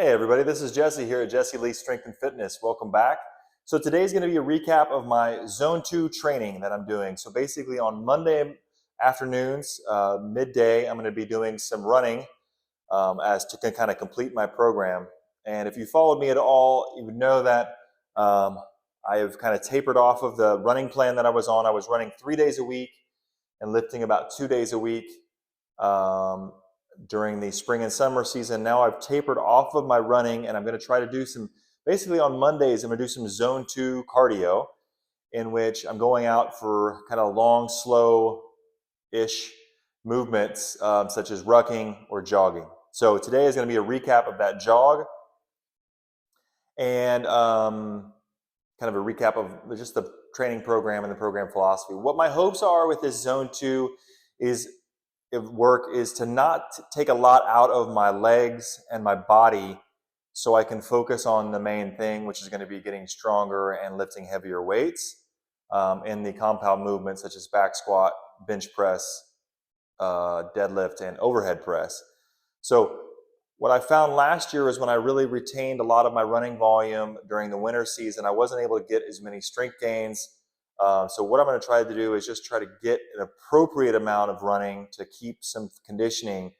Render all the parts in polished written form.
Hey everybody, this is Jesse here at Jesse Lee Strength and Fitness. Welcome back. So today's going to be a recap of my Zone 2 training that I'm doing. So basically on Monday afternoons, midday, I'm going to be doing some running as to kind of complete my program. And if you followed me at all, you would know that I have kind of tapered off of the running plan that I was on. I was running 3 days a week and lifting about 2 days a week. During the spring and summer season. Now I've tapered off of my running and I'm going to try to do basically on Mondays, I'm going to do some Zone 2 cardio in which I'm going out for kind of long, slow-ish movements such as rucking or jogging. So today is going to be a recap of that jog and kind of a recap of just the training program and the program philosophy. What my hopes are with this Zone 2 work is to not take a lot out of my legs and my body so I can focus on the main thing, which is going to be getting stronger and lifting heavier weights in the compound movements such as back squat, bench press, deadlift, and overhead press. So what I found last year is when I really retained a lot of my running volume during the winter season, I wasn't able to get as many strength gains. So what I'm going to try to do is just try to get an appropriate amount of running to keep some conditioning,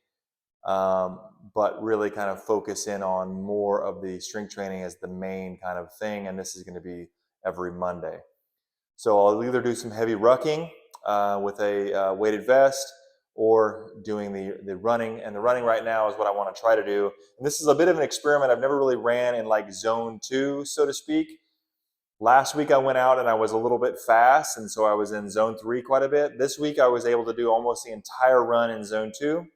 but really kind of focus in on more of the strength training as the main kind of thing. And this is going to be every Monday. So I'll either do some heavy rucking with a weighted vest or doing the running. And the running right now is what I want to try to do. And this is a bit of an experiment. I've never really ran in like Zone 2, so to speak. Last week I went out and I was a little bit fast, and so I was in Zone 3 quite a bit. This week I was able to do almost the entire run in Zone 2. And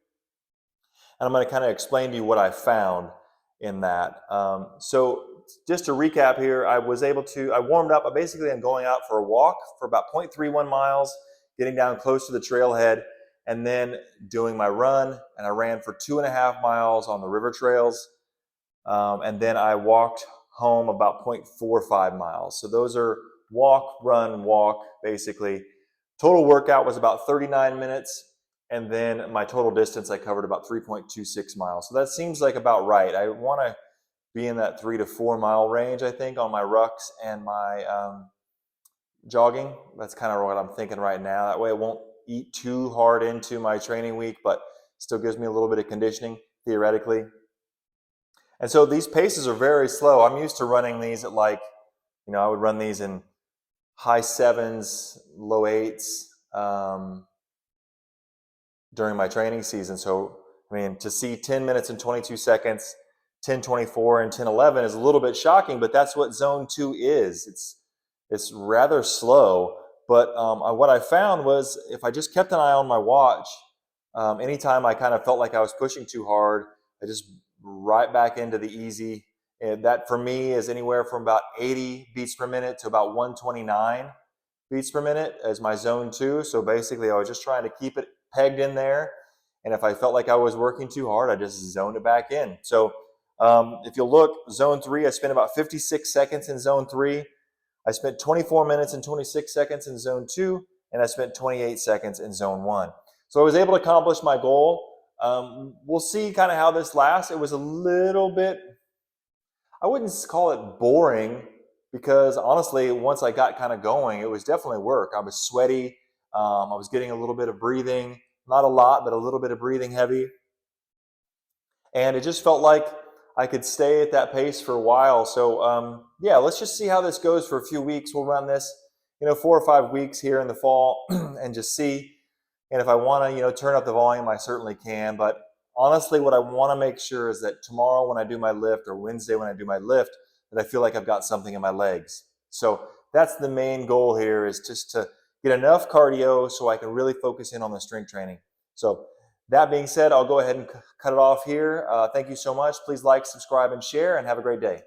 I'm going to kind of explain to you what I found in that. So just to recap here, I warmed up. Basically, I'm going out for a walk for about 0.31 miles, getting down close to the trailhead, and then doing my run. And I ran for 2.5 miles on the river trails. And then I walked home about 0.45 miles. So those are walk, run, walk, basically. Total workout was about 39 minutes. And then my total distance, I covered about 3.26 miles. So that seems like about right. I want to be in that 3 to 4 mile range, I think, on my rucks and my jogging. That's kind of what I'm thinking right now. That way it won't eat too hard into my training week, but still gives me a little bit of conditioning, theoretically. And so these paces are very slow. I'm used to running these at I would run these in high 7s, low 8s during my training season. So, to see 10 minutes and 22 seconds, 10:24 and 10:11 is a little bit shocking, but that's what Zone 2 is. It's rather slow. But what I found was if I just kept an eye on my watch, anytime I kind of felt like I was pushing too hard, I just right back into the easy. And that for me is anywhere from about 80 beats per minute to about 129 beats per minute as my Zone 2. So basically I was just trying to keep it pegged in there. And if I felt like I was working too hard, I just zoned it back in. So if you look, Zone 3, I spent about 56 seconds in Zone 3. I spent 24 minutes and 26 seconds in Zone 2. And I spent 28 seconds in Zone 1. So I was able to accomplish my goal. We'll see kind of how this lasts. It was a little bit, I wouldn't call it boring, because honestly, once I got kind of going, it was definitely work. I was sweaty. I was getting a little bit of breathing, not a lot, but a little bit of breathing heavy. And it just felt like I could stay at that pace for a while. So yeah, let's just see how this goes for a few weeks. We'll run this, 4 or 5 weeks here in the fall and just see. And if I want to, turn up the volume, I certainly can. But honestly, what I want to make sure is that tomorrow when I do my lift, or Wednesday when I do my lift, that I feel like I've got something in my legs. So that's the main goal here, is just to get enough cardio so I can really focus in on the strength training. So that being said, I'll go ahead and cut it off here. Thank you so much. Please like, subscribe, and share, and have a great day.